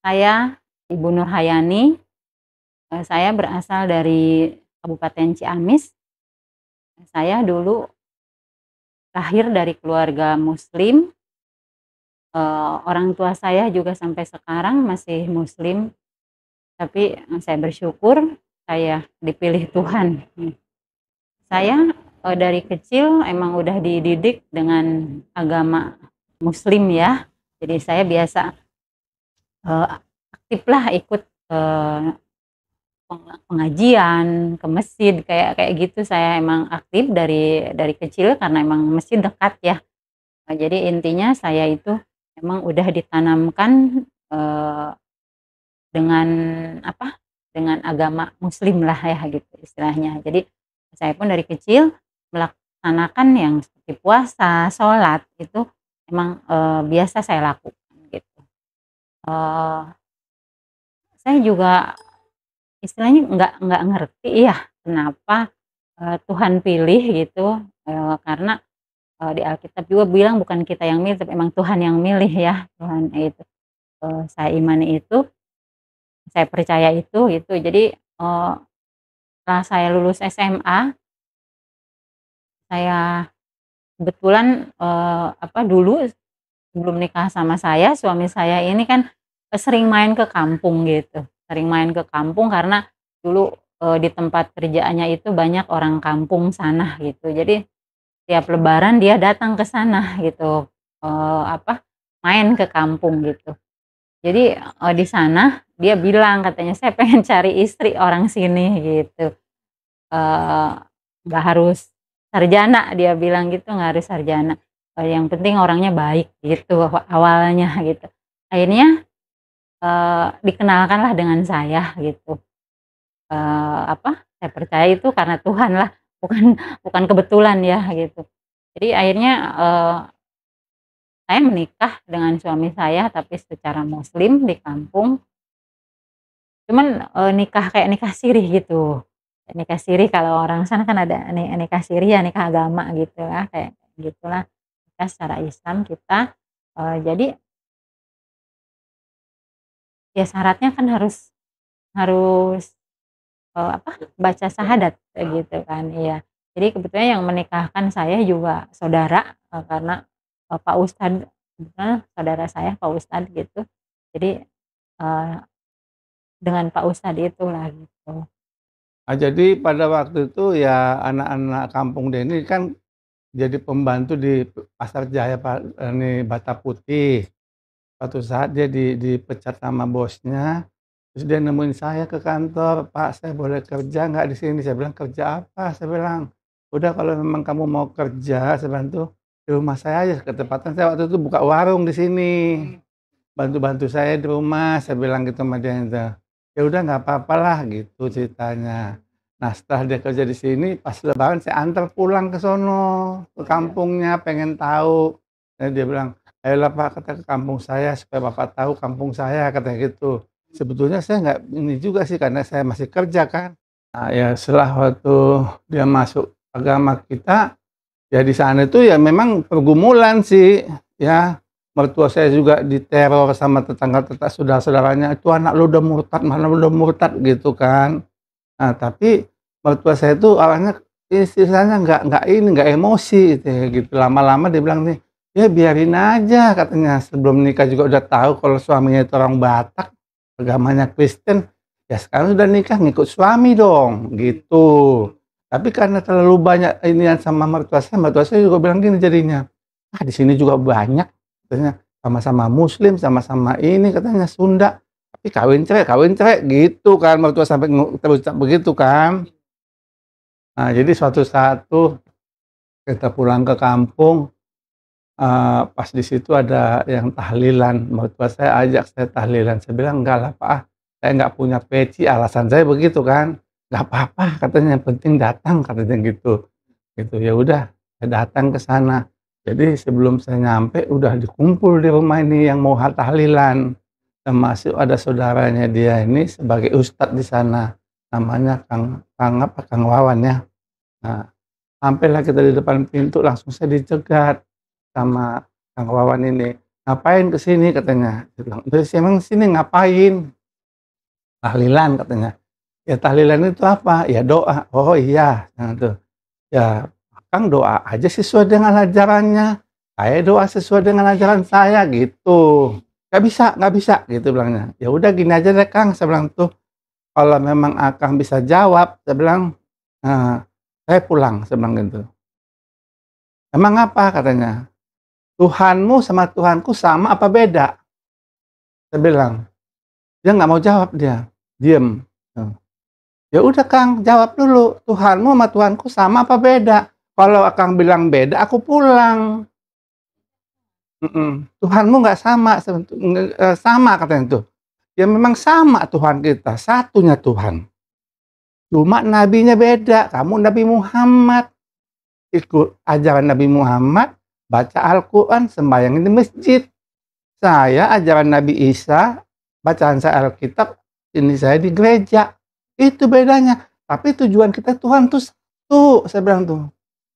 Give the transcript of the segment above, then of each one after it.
Saya Ibu Nurhayani, saya berasal dari Kabupaten Ciamis. Saya dulu lahir dari keluarga muslim, orang tua saya juga sampai sekarang masih muslim, tapi, saya bersyukur saya dipilih Tuhan. Saya, dari kecil emang udah dididik dengan agama muslim ya, jadi saya biasa, aktiflah ikut, pengajian, ke masjid, kayak kayak gitu. Saya emang aktif dari kecil karena emang masjid dekat ya. Jadi intinya saya itu emang udah ditanamkan, dengan apa, dengan agama muslim lah ya gitu istilahnya. Jadi saya pun dari kecil melaksanakan yang seperti puasa, sholat itu emang, biasa saya lakukan gitu. Eee, saya juga istilahnya nggak ngerti ya kenapa, Tuhan pilih gitu, karena, di Alkitab juga bilang bukan kita yang milih, tapi emang Tuhan yang milih ya, Tuhan itu, saya imani itu, saya percaya itu gitu. Jadi, setelah saya lulus SMA, saya kebetulan, dulu sebelum nikah sama saya, suami saya ini kan, sering main ke kampung gitu, sering main ke kampung karena dulu, di tempat kerjaannya itu banyak orang kampung sana gitu. Jadi tiap lebaran dia datang ke sana gitu, main ke kampung gitu. Jadi, di sana dia bilang katanya, "Saya pengen cari istri orang sini," gitu, eee, "nggak harus sarjana," dia bilang gitu, "nggak harus sarjana, yang penting orangnya baik," gitu awalnya gitu. Akhirnya, dikenalkanlah dengan saya gitu, saya percaya itu karena Tuhan lah, bukan bukan kebetulan ya gitu. Jadi akhirnya, saya menikah dengan suami saya tapi secara muslim di kampung, cuman, nikah kayak nikah sirih gitu. Nikah sirih kalau orang sana kan ada nikah sirih ya nikah agama gitu ya, kayak gitulah. Nikah secara Islam kita, jadi ya syaratnya kan harus harus, baca syahadat kayak gitu kan, iya. Jadi kebetulan yang menikahkan saya juga saudara, karena, Pak Ustad, kebetulan saudara saya Pak Ustad gitu. Jadi, eee, dengan Pak Ustad itulah gitu. Jadi pada waktu itu ya anak-anak kampung Deni kan jadi pembantu di Pasar Jaya ini Bata Putih. Suatu saat dia dipecat sama bosnya, terus dia nemuin saya ke kantor, "Pak, saya boleh kerja nggak di sini?" Saya bilang, "Kerja apa?" Saya bilang, "Udah kalau memang kamu mau kerja," saya bilang tuh, "di rumah saya aja." Ketepatan saya waktu itu buka warung di sini. Bantu-bantu saya di rumah, saya bilang gitu sama dia itu. "Ya udah nggak apa-apalah," gitu ceritanya. Nah setelah dia kerja di sini, pas lebaran saya antar pulang ke sono, ke kampungnya, pengen tahu. Dia bilang, "Ayolah Pak," kata, "ke kampung saya supaya Bapak tahu kampung saya," katanya gitu. Sebetulnya saya nggak ini juga sih karena saya masih kerja kan. Nah ya setelah waktu dia masuk agama kita, ya di sana itu ya memang pergumulan sih, ya. Mertua saya juga diteror sama tetangga-tetangga saudara-saudaranya, "Itu anak lu udah murtad, mana lu udah murtad," gitu kan. Nah, tapi mertua saya itu orangnya istilahnya nggak emosi gitu ya, gitu. Lama-lama dia bilang nih, "Ya biarin aja," katanya, sebelum nikah juga udah tahu kalau suaminya itu orang Batak, agamanya Kristen, ya sekarang udah nikah ngikut suami dong, gitu. Tapi karena terlalu banyak inian sama mertua saya juga bilang gini jadinya, "Ah, di sini juga banyak," katanya, "sama-sama muslim, sama-sama ini," katanya, "Sunda. Tapi kawin cerai," gitu kan, mertua sampai terucap begitu kan. Nah, jadi suatu saat tuh kita pulang ke kampung, pas di situ ada yang tahlilan, mertua saya ajak saya tahlilan, saya bilang, "Enggak lah Pak, saya nggak punya peci," alasan saya begitu kan. "Nggak apa-apa," katanya, "yang penting datang," katanya gitu. Gitu, ya udah saya datang ke sana. Jadi sebelum saya nyampe udah dikumpul di rumah ini yang mau tahlilan. Termasuk ada saudaranya dia ini sebagai ustadz di sana, namanya Kang Wawan ya. Nah, sampailah kita di depan pintu langsung saya dicegat sama Kang Wawan ini. "Ngapain ke sini?" katanya. Dia bilang, "Terus emang sini ngapain?" "Tahlilan," katanya. "Ya tahlilan itu apa?" "Ya doa." "Oh iya." Nah tuh. "Ya Akang doa aja sesuai dengan ajarannya, saya doa sesuai dengan ajaran saya," gitu. Nggak bisa," gitu bilangnya. "Ya udah gini aja deh Kang," saya bilang tuh, "kalau memang Akang bisa jawab," saya bilang, eee, "saya pulang," saya bilang gitu. "Emang apa?" katanya. "Tuhanmu sama Tuhanku sama apa beda?" Saya bilang. Dia nggak mau jawab dia, diem. "Ya udah Kang, jawab dulu, Tuhanmu sama Tuhanku sama apa beda? Kalau Akang bilang beda, aku pulang." "Tuhanmu nggak sama," "sama," katanya tuh. Ya memang sama Tuhan kita, satunya Tuhan. Cuma nabinya beda, kamu Nabi Muhammad, ikut ajaran Nabi Muhammad, baca Al-Quran, sembahyang di masjid. Saya ajaran Nabi Isa, bacaan saya Alkitab, ini saya di gereja. Itu bedanya. Tapi tujuan kita Tuhan tuh satu, saya bilang tuh.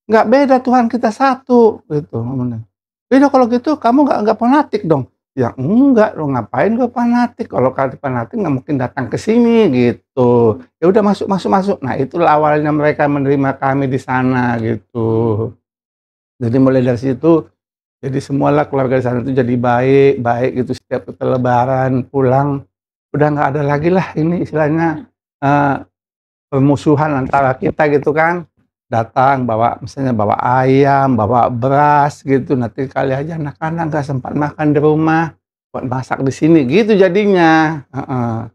Nggak beda Tuhan kita satu, gitu ngomongnya. "Beda kalau gitu kamu nggak fanatik dong?" "Ya enggak dong, ngapain gue fanatik, kalau fanatik nggak mungkin datang ke sini," gitu. "Ya udah masuk masuk masuk." Nah itulah awalnya mereka menerima kami di sana, gitu. Jadi mulai dari situ, jadi semualah keluarga di sana itu jadi baik baik gitu, setiap kita lebaran pulang, udah nggak ada lagi lah ini istilahnya, eee, permusuhan antara kita gitu kan. Datang bawa misalnya bawa ayam, bawa beras gitu, nanti kali aja anak-anak nggak sempat makan di rumah, buat masak di sini, gitu jadinya, heeh.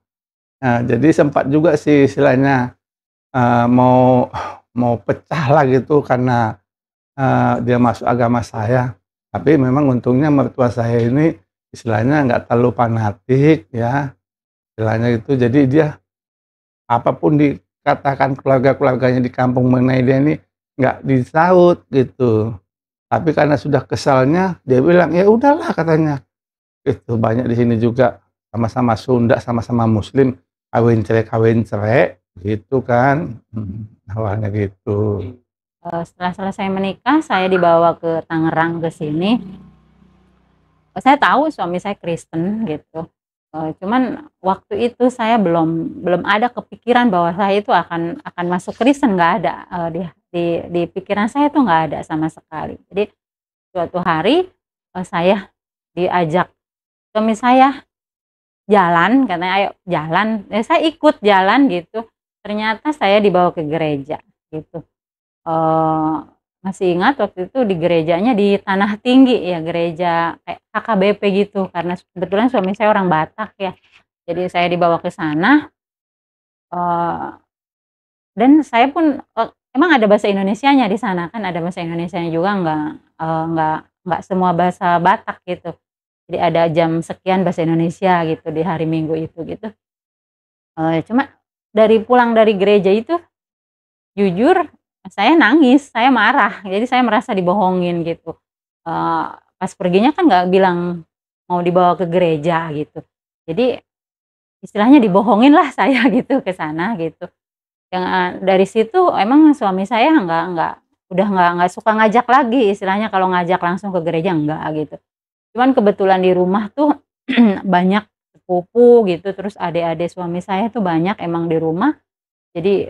Nah, jadi sempat juga sih istilahnya, mau mau pecah lah gitu karena, dia masuk agama saya. Tapi memang untungnya mertua saya ini istilahnya nggak terlalu fanatik ya, istilahnya itu. Jadi dia apapun dikatakan keluarga-keluarganya di kampung mengenai dia ini, nggak disaut gitu. Tapi karena sudah kesalnya, dia bilang, "Ya udahlah," katanya, itu banyak di sini juga sama-sama Sunda, sama-sama Muslim, kawin cerai, gitu kan, awalnya gitu. Setelah selesai menikah, saya dibawa ke Tangerang ke sini. Saya tahu suami saya Kristen gitu, cuman waktu itu saya belum belum ada kepikiran bahwa saya itu akan masuk Kristen, nggak ada, di pikiran saya tuh nggak ada sama sekali. Jadi suatu hari, saya diajak suami saya jalan, katanya, "Ayo jalan," ya saya ikut jalan gitu. Ternyata saya dibawa ke gereja gitu. Eee, Masih ingat waktu itu di gerejanya di Tanah Tinggi ya, gereja kayak HKBP gitu, karena kebetulan suami saya orang Batak ya. Jadi saya dibawa ke sana, eee, dan saya pun, emang ada bahasa Indonesianya di sana kan, ada bahasa Indonesianya juga, nggak semua bahasa Batak gitu. Jadi ada jam sekian bahasa Indonesia gitu di hari Minggu itu gitu. Cuma dari pulang dari gereja itu jujur, saya nangis, saya marah, jadi saya merasa dibohongin gitu. Pas perginya kan nggak bilang mau dibawa ke gereja gitu. Jadi istilahnya dibohongin lah saya gitu ke sana gitu. Yang, dari situ emang suami saya udah nggak suka ngajak lagi, istilahnya kalau ngajak langsung ke gereja enggak gitu. Cuman kebetulan di rumah tuh banyak sepupu gitu, terus adik-adik suami saya tuh banyak emang di rumah. Jadi,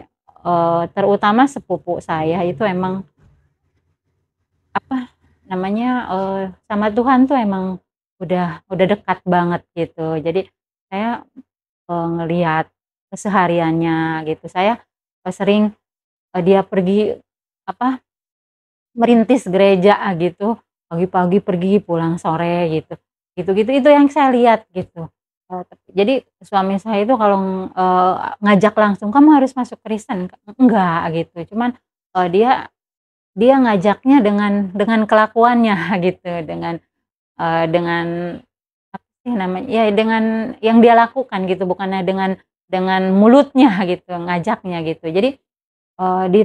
terutama sepupu saya itu emang, apa namanya, sama Tuhan tuh emang udah dekat banget gitu. Jadi saya, ngelihat kesehariannya gitu. Saya, sering, dia pergi, apa, merintis gereja gitu, pagi-pagi pergi pulang sore gitu. Gitu-gitu itu yang saya lihat gitu. Jadi suami saya itu kalau, ngajak langsung, "Kamu harus masuk Kristen," enggak gitu. Cuman, dia dia ngajaknya dengan kelakuannya gitu, dengan apa sih namanya, ya dengan yang dia lakukan gitu, bukannya dengan mulutnya gitu, ngajaknya gitu. Jadi, di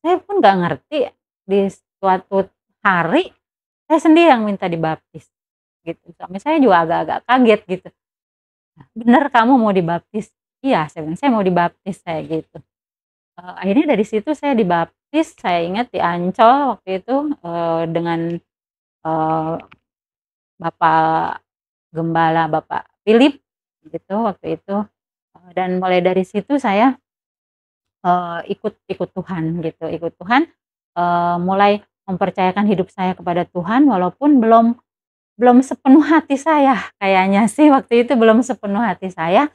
saya pun nggak ngerti, di suatu hari, saya sendiri yang minta dibaptis, gitu. Suami saya juga agak-agak kaget gitu, "Bener kamu mau dibaptis?" "Iya," saya bilang, "saya mau dibaptis," saya gitu. Akhirnya dari situ saya dibaptis, saya ingat di Ancol waktu itu, dengan, eee Bapak Gembala, Bapak Philip gitu waktu itu, dan mulai dari situ saya, ikut ikut Tuhan gitu, ikut Tuhan, mulai mempercayakan hidup saya kepada Tuhan walaupun belum sepenuh hati saya kayaknya sih waktu itu belum sepenuh hati saya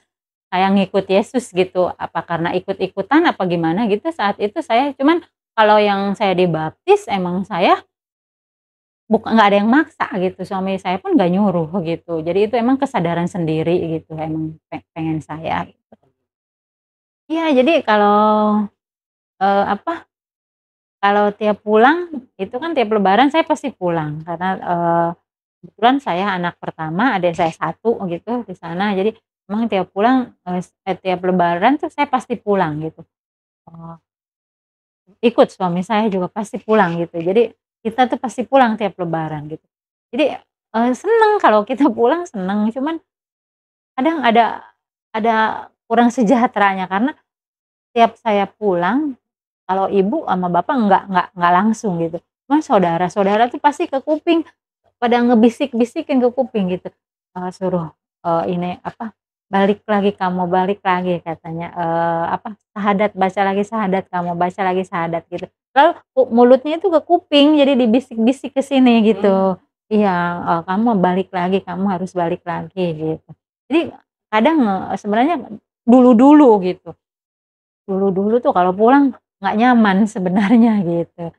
ngikut Yesus gitu, apa karena ikut-ikutan apa gimana gitu saat itu saya cuman kalau yang saya dibaptis emang saya nggak ada yang maksa gitu, suami saya pun nggak nyuruh gitu. Jadi itu emang kesadaran sendiri gitu, emang pengen saya gitu. Iya, jadi kalau, apa, kalau tiap pulang itu kan tiap lebaran saya pasti pulang karena, kebetulan saya anak pertama, adik saya satu gitu di sana. Jadi memang tiap pulang, tiap lebaran tuh saya pasti pulang gitu. Eee, Ikut suami saya juga pasti pulang gitu. Jadi kita tuh pasti pulang tiap lebaran gitu. Jadi, seneng kalau kita pulang seneng, cuman kadang ada kurang sejahteranya karena tiap saya pulang, kalau ibu sama bapak nggak langsung gitu. Cuman saudara-saudara tuh pasti ke kuping, pada ngebisik-bisikin ke kuping gitu, suruh, ini apa, balik lagi," katanya, apa, "sahadat, baca lagi sahadat kamu, baca lagi sahadat," gitu. Lalu mulutnya itu ke kuping, jadi dibisik-bisik ke sini gitu. Iya, "Kamu balik lagi, kamu harus balik lagi," gitu. Jadi kadang, sebenarnya dulu-dulu gitu. Dulu-dulu tuh kalau pulang nggak nyaman sebenarnya gitu,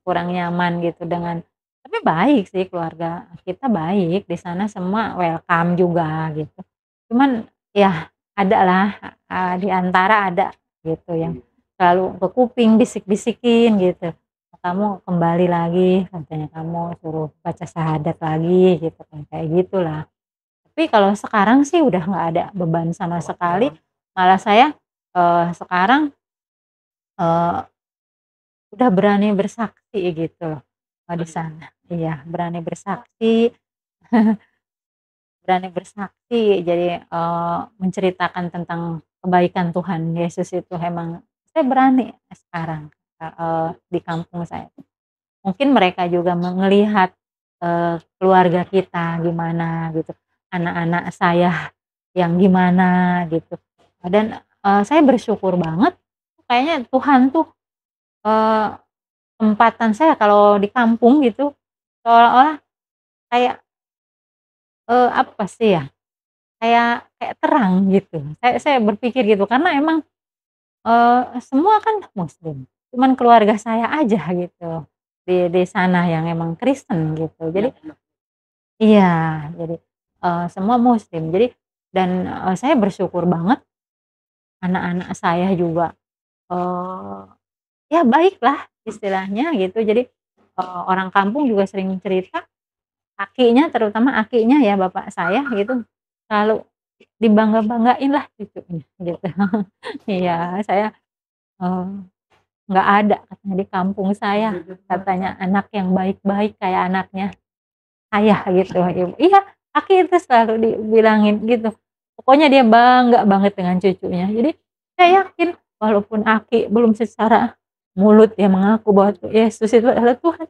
kurang nyaman gitu dengan tapi baik sih keluarga kita baik, di sana semua welcome juga gitu. Cuman ya adalah, di antara ada gitu yang selalu ke kuping bisik-bisikin gitu, "Kamu kembali lagi," katanya, "kamu suruh baca syahadat lagi," gitu kan, kayak gitulah. Tapi kalau sekarang sih udah nggak ada beban sama sekali, malah saya, sekarang, eee, udah berani bersaksi gitu loh, di sana. Iya, berani bersaksi berani bersaksi jadi, menceritakan tentang kebaikan Tuhan Yesus itu emang saya berani sekarang, di kampung saya. Mungkin mereka juga ngelihat, keluarga kita gimana gitu, anak-anak saya yang gimana gitu, dan, saya bersyukur banget kayaknya Tuhan tuh, eee, tempatan saya kalau di kampung gitu, seolah-olah kayak, apa sih ya, kayak kayak terang gitu. Saya berpikir gitu karena emang, semua kan muslim, cuman keluarga saya aja gitu di sana yang emang Kristen gitu. Jadi iya, jadi, semua muslim. Jadi dan, saya bersyukur banget anak-anak saya juga, eee, ya baiklah istilahnya gitu. Jadi, orang kampung juga sering cerita, akinya terutama akinya ya bapak saya gitu, selalu dibangga-banggain lah cucunya gitu. Iya, saya, eee, nggak ada katanya di kampung saya, katanya anak yang baik-baik kayak anaknya saya gitu, iya, Aki itu selalu dibilangin gitu. Pokoknya dia bangga banget dengan cucunya. Jadi saya yakin walaupun Aki belum secara mulut ya mengaku bahwa Yesus itu adalah Tuhan,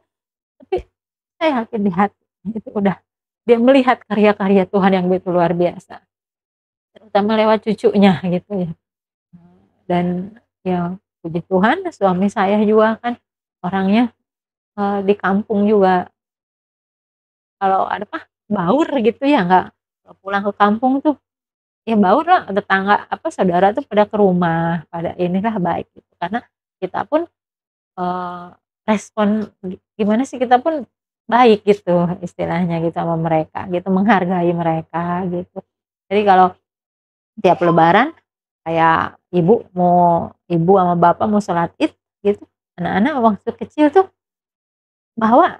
tapi saya yakin di hatinya itu udah dia melihat karya-karya Tuhan yang begitu luar biasa, terutama lewat cucunya gitu ya. Dan ya puji Tuhan suami saya juga kan orangnya, di kampung juga kalau ada apa, baur gitu ya nggak kalau pulang ke kampung tuh ya baur lah, tetangga apa, saudara tuh pada ke rumah, pada inilah baik gitu. Karena kita pun, eee, respon gimana sih, kita pun baik gitu istilahnya gitu sama mereka gitu, menghargai mereka gitu. Jadi kalau tiap lebaran kayak ibu sama bapak mau sholat Id gitu, anak-anak waktu kecil tuh bawa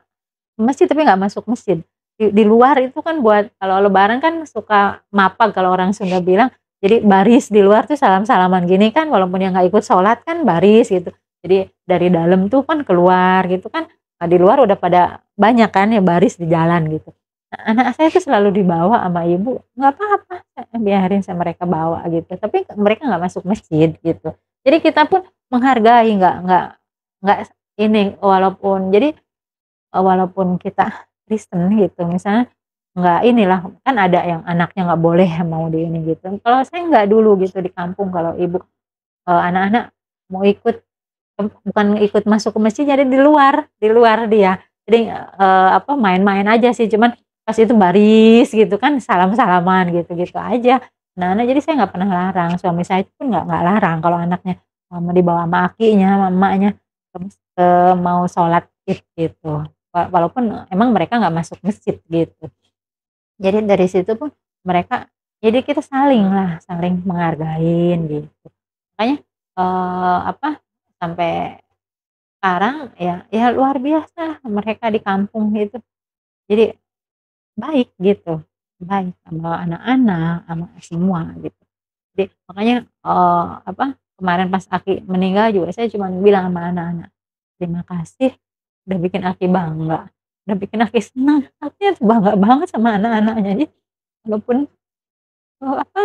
ke masjid tapi nggak masuk masjid. Di luar itu kan buat kalau lebaran kan suka mapag kalau orang Sunda bilang, jadi baris di luar tuh salam-salaman gini kan walaupun yang nggak ikut sholat kan baris gitu. Jadi dari dalam tuh kan keluar gitu kan, nah di luar udah pada banyak kan ya baris di jalan gitu. Nah, anak saya tuh selalu dibawa sama ibu, "Nggak apa-apa, biarin mereka bawa," gitu, tapi mereka nggak masuk masjid gitu. Jadi kita pun menghargai, nggak ini walaupun jadi, walaupun kita Kristen gitu misalnya nggak inilah, kan ada yang anaknya nggak boleh mau di ini gitu. Kalau saya nggak dulu gitu di kampung kalau ibu, anak-anak mau ikut, bukan ikut masuk ke masjid, jadi di luar dia. Jadi, apa, main-main aja sih, cuman pas itu baris gitu kan, salam-salaman gitu-gitu aja. Anak-anak jadi saya nggak pernah larang, suami saya pun nggak larang kalau anaknya, mau dibawa sama akinya, sama emaknya, mau sholat Id gitu. Walaupun emang mereka nggak masuk masjid gitu. Jadi dari situ pun mereka, jadi kita saling menghargain gitu. Makanya, apa, sampai sekarang ya luar biasa mereka di kampung itu. Jadi baik gitu, baik sama anak-anak, sama semua gitu. Jadi makanya, apa, kemarin pas Aki meninggal juga saya cuman bilang sama anak-anak, "Terima kasih udah bikin Aki bangga, udah bikin Aki senang." Aki harus bangga banget sama anak-anaknya. Jadi walaupun, apa,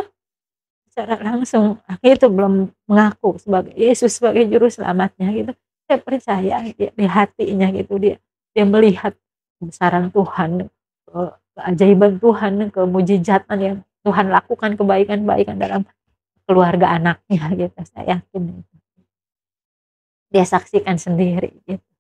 secara langsung Aki itu belum mengaku sebagai Yesus sebagai juru selamatnya gitu, saya percaya di hatinya gitu, dia dia melihat kebesaran Tuhan, keajaiban Tuhan, kemujizatan yang Tuhan lakukan, kebaikan-kebaikan dalam keluarga anaknya gitu, saya yakin itu. Dia saksikan sendiri gitu.